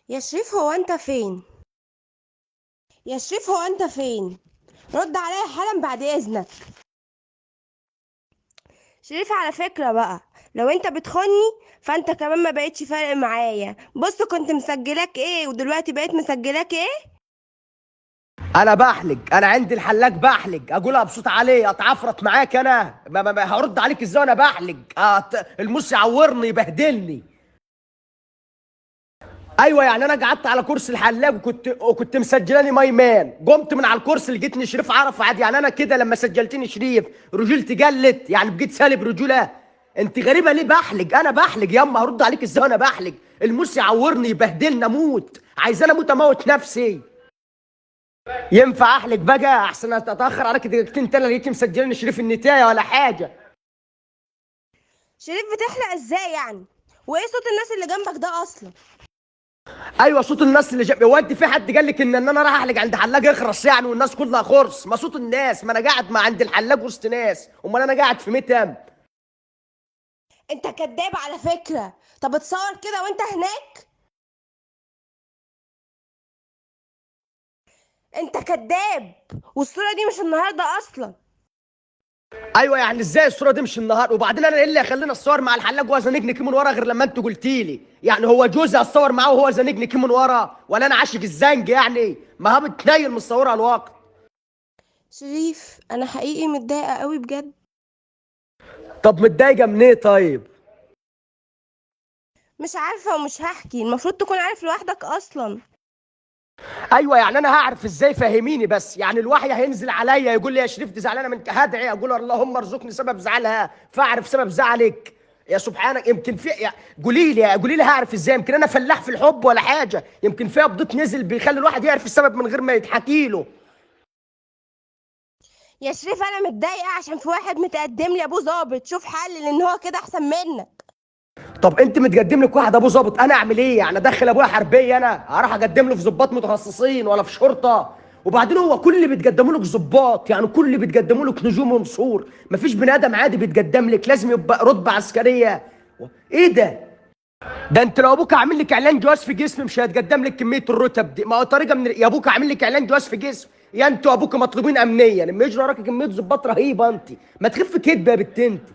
يا شريف هو انت فين؟ يا شريف هو انت فين؟ رد عليا حالا بعد اذنك. شريف على فكرة بقى، لو انت بتخوني فانت كمان ما بقتش فارق معايا. بص كنت مسجلاك ايه ودلوقتي بقيت مسجلاك ايه. انا بحلق، انا عندي الحلاق بحلق، اقولها بصوت عالي اتعفرت معاك. انا ما هرد عليك ازاي وانا بحلق؟ الموس يعورني يبهدلني. ايوه يعني انا قعدت على كرسي الحلاق وكنت مسجلاني ماي مان، قمت من على الكرسي لقيتني شريف عرف عادي. يعني انا كده لما سجلتني شريف رجولتي قلت؟ يعني بقيت سالب رجوله؟ انت غريبه ليه؟ بحلق انا بحلق ياما، هرد عليك ازاي وانا بحلق؟ الموس يعورني يبهدلني اموت، عايزاني اموت نفسي. ينفع احلق بقى احسن اتاخر عليك دقيقتين تاني لقيتني مسجلني شريف النتايه ولا حاجه؟ شريف بتحلق ازاي يعني؟ وايه صوت الناس اللي جنبك ده اصلا؟ ايوه صوت الناس اللي جنبي. هو انت في حد قال لك ان انا رايح احلق عند حلاق اخرس يعني والناس كلها خرس؟ ما صوت الناس، ما انا قاعد مع عند الحلاق وسط ناس، امال انا قاعد في متم. انت كداب على فكرة. طب اتصور كده وانت هناك. انت كداب، والصورة دي مش النهاردة اصلا. ايوه يعني ازاي الصوره دي مش النهار؟ وبعدين انا ايه اللي يخليني اتصور مع الحلاق وهو زنقني كي من ورا غير لما انت قلتي لي؟ يعني هو جوزي اتصور معاه وهو زنقني كي من ورا؟ ولا انا عاشق الزنج يعني؟ ما هو بتنيل متصوره على الواقع. شريف انا حقيقي متضايقة قوي بجد. طب متضايقه من ايه طيب؟ مش عارفة ومش هحكي، المفروض تكون عارف لوحدك اصلا. ايوه يعني انا هعرف ازاي؟ فهميني بس. يعني الوحي هينزل عليا يقول لي يا شريف دي زعلانه منك، هدعي اقول اللهم ارزقني سبب زعلها فاعرف سبب زعلك. يا سبحانك، يمكن في قولي لي هعرف ازاي؟ يمكن انا فلاح في الحب ولا حاجه؟ يمكن فيها بضيط نزل بيخلي الواحد يعرف السبب من غير ما يتحكي له. يا شريف انا متضايقة عشان في واحد متقدم لي ابوه ظابط، شوف حل لان هو كده احسن منك. طب انت متقدم لك واحد ابوه ظابط، انا اعمل ايه يعني؟ ادخل ابويا حربيه؟ انا هروح اقدم له في ضباط متخصصين ولا في شرطه؟ وبعدين هو كل اللي بيتقدموا لك ضباط، يعني كل اللي بيتقدموا لك نجوم ونسور، مفيش بني ادم عادي بيتقدم لك، لازم يبقى رتبه عسكريه. ايه ده؟ ده انت لو ابوك عامل لك اعلان جواز في جسم مش هيتقدم لك كميه الرتب دي. ما هو طريقه من يا ابوك عامل لك اعلان جواز في جسم، يا انت وابوك مطلوبين امنيا لما يجري وراك كميه ضباط رهيبه. انت ما تخف كدبه يا بنت انت.